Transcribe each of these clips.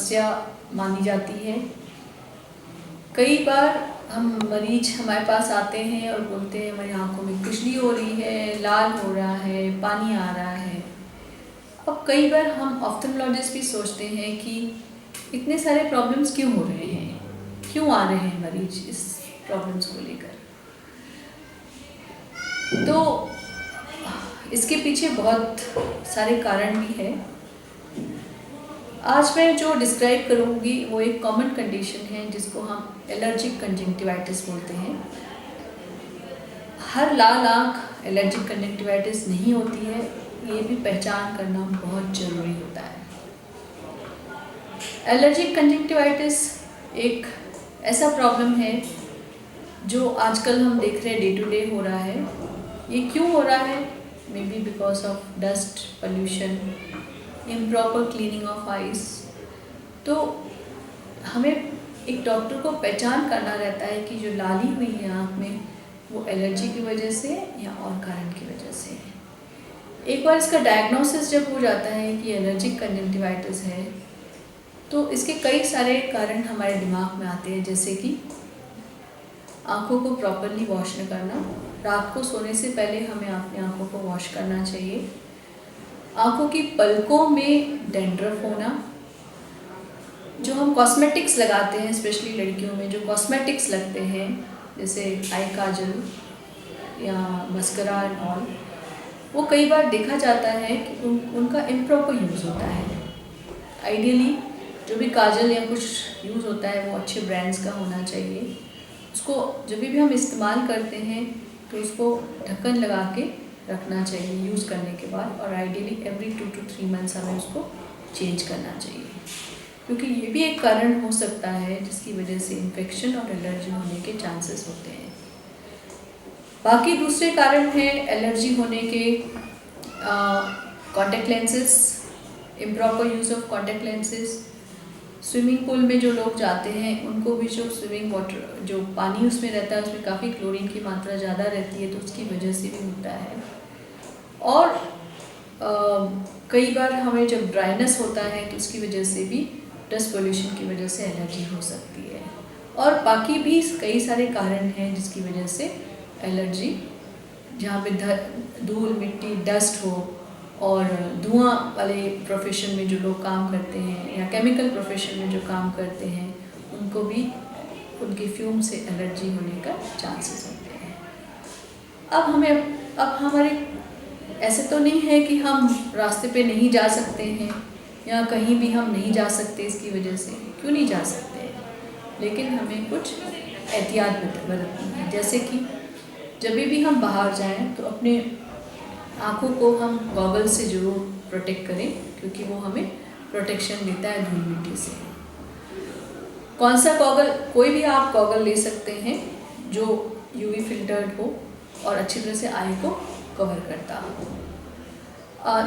समस्या मानी जाती है। कई बार मरीज हमारे पास आते हैं और बोलते हैं हमारी आंखों में खुजली हो रही है, लाल हो रहा है, पानी आ रहा है। अब कई बार हम ऑफ्थेल्मोलॉजिस्ट भी सोचते हैं कि इतने सारे प्रॉब्लम्स क्यों हो रहे हैं, क्यों आ रहे हैं मरीज इस प्रॉब्लम्स को लेकर। तो इसके पीछे बहुत सारे कारण भी हैं। आज मैं जो डिस्क्राइब करूँगी वो एक कॉमन कंडीशन है जिसको हम एलर्जिक कंजंक्टिवाइटिस बोलते हैं। हर लाल आँख एलर्जिक कंजंक्टिवाइटिस नहीं होती है, ये भी पहचान करना बहुत ज़रूरी होता है। एलर्जिक कंजंक्टिवाइटिस एक ऐसा प्रॉब्लम है जो आजकल हम देख रहे हैं डे टू डे हो रहा है। ये क्यों हो रहा है? May be because of dust pollution, improper cleaning of eyes. तो हमें एक डॉक्टर को पहचान करना रहता है कि जो लाली हुई है आँख में वो एलर्जी की वजह से या और कारण की वजह से है। एक बार इसका डायग्नोसिस जब हो जाता है कि एलर्जिक कंजंक्टिवाइटिस है तो इसके कई सारे कारण हमारे दिमाग में आते हैं, जैसे कि आँखों को प्रॉपरली वॉश न करना। रात को सोने से पहले हमें अपनी आँखों को वॉश करना चाहिए। आँखों की पलकों में डैंड्रफ होना। जो हम कॉस्मेटिक्स लगाते हैं, स्पेशली लड़कियों में जो कॉस्मेटिक्स लगते हैं जैसे आई काजल या मस्करा एंड ऑल, वो कई बार देखा जाता है कि उनका इम्प्रॉपर यूज़ होता है। आइडियली जो भी काजल या कुछ यूज़ होता है वो अच्छे ब्रांड्स का होना चाहिए। उसको जब भी हम इस्तेमाल करते हैं तो उसको ढक्कन लगा के रखना चाहिए यूज़ करने के बाद, और आइडियली एवरी 2 to 3 मंथ्स हमें उसको चेंज करना चाहिए, क्योंकि ये भी एक कारण हो सकता है जिसकी वजह से इन्फेक्शन और एलर्जी होने के चांसेस होते हैं। बाकी दूसरे कारण हैं एलर्जी होने के contact lenses, improper use of contact lenses. Swimming pool में जो लोग जाते हैं उनको भी जो स्विमिंग वाटर जो पानी उसमें रहता है उसमें काफ़ी क्लोरीन की मात्रा ज़्यादा रहती है, तो उसकी वजह से भी होता है। और कई बार हमें जब ड्राइनेस होता है तो उसकी वजह से भी डस्ट पोल्यूशन की वजह से एलर्जी हो सकती है। और बाकी भी कई सारे कारण हैं जिसकी वजह से एलर्जी, जहाँ पे धूल मिट्टी डस्ट हो, और धुआं वाले प्रोफेशन में जो लोग काम करते हैं या केमिकल प्रोफेशन में जो काम करते हैं उनको भी उनके फ्यूम से एलर्जी होने का चांसेस होते हैं। अब हमारे ऐसे तो नहीं है कि हम रास्ते पे नहीं जा सकते हैं या कहीं भी हम नहीं जा सकते इसकी वजह से, क्यों नहीं जा सकते, लेकिन हमें कुछ एहतियात बरतनी है। जैसे कि जब भी हम बाहर जाएं तो अपने आँखों को हम गॉगल से ज़रूर प्रोटेक्ट करें, क्योंकि वो हमें प्रोटेक्शन देता है धूल मिट्टी से। कौन सा गॉगल? कोई भी आप गॉगल ले सकते हैं जो यूवी फिल्टर्ड हो और अच्छी तरह से आई को कवर करता हो।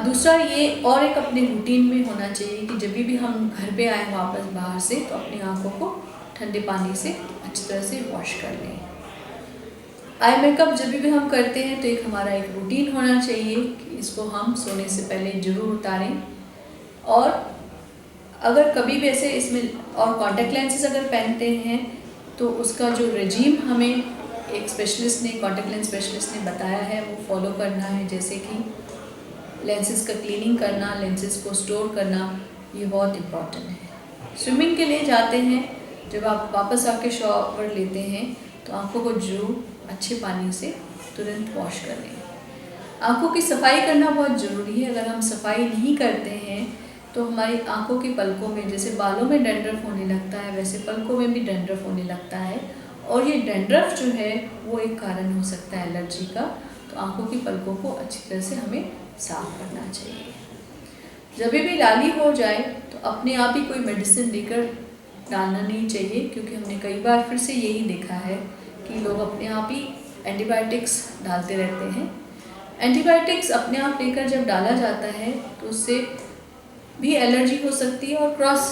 दूसरा ये और एक अपने रूटीन में होना चाहिए कि जब भी हम घर पे आए वापस बाहर से तो अपनी आँखों को ठंडे पानी से अच्छी तरह से वॉश कर लें। आई मेकअप जब भी हम करते हैं तो हमारा एक रूटीन होना चाहिए कि इसको हम सोने से पहले ज़रूर उतारें। और अगर कभी भी ऐसे इसमें और कॉन्टैक्ट लेंसेज अगर पहनते हैं तो उसका जो रेजीम हमें एक स्पेशलिस्ट ने, कॉन्टैक्ट लेंस स्पेशलिस्ट ने बताया है वो फॉलो करना है। जैसे कि लेंसेज का क्लीनिंग करना, लेंसेज को स्टोर करना, ये बहुत इम्पॉर्टेंट है। स्विमिंग के लिए जाते हैं, जब आप वापस आके शॉवर लेते हैं तो आँखों को जरूर अच्छे पानी से तुरंत वॉश कर लें। आँखों की सफाई करना बहुत ज़रूरी है। अगर हम सफाई नहीं करते हैं तो हमारी आँखों की पलकों में, जैसे बालों में डैंड्रफ होने लगता है वैसे पलकों में भी डैंड्रफ होने लगता है, और ये डैंड्रफ जो है वो एक कारण हो सकता है एलर्जी का। तो आँखों की पलकों को अच्छी तरह से हमें साफ करना चाहिए। जब भी लाली हो जाए तो अपने आप ही कोई मेडिसिन लेकर डालना नहीं चाहिए, क्योंकि हमने कई बार फिर से यही देखा है कि लोग अपने आप ही एंटीबायोटिक्स डालते रहते हैं। एंटीबायोटिक्स अपने आप लेकर जब डाला जाता है तो उससे भी एलर्जी हो सकती है और क्रॉस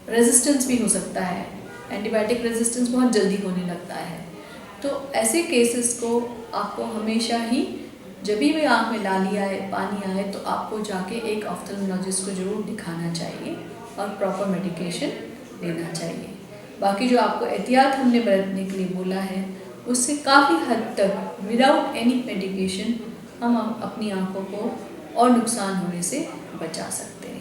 रेजिस्टेंस भी हो सकता है। एंटीबायोटिक रेजिस्टेंस बहुत जल्दी होने लगता है। तो ऐसे केसेस को आपको हमेशा ही जब भी आँख में लाली आए, पानी आए, तो आपको जाके एक ऑफ्थेल्मोलॉजिस्ट को ज़रूर दिखाना चाहिए। और प्रॉपर मेडिकेशन लेना चाहिए। बाकी जो आपको एहतियात हमने बरतने के लिए बोला है, उससे काफ़ी हद तक विदाउट एनी मेडिकेशन हम अपनी आँखों को और नुकसान होने से बचा सकते हैं।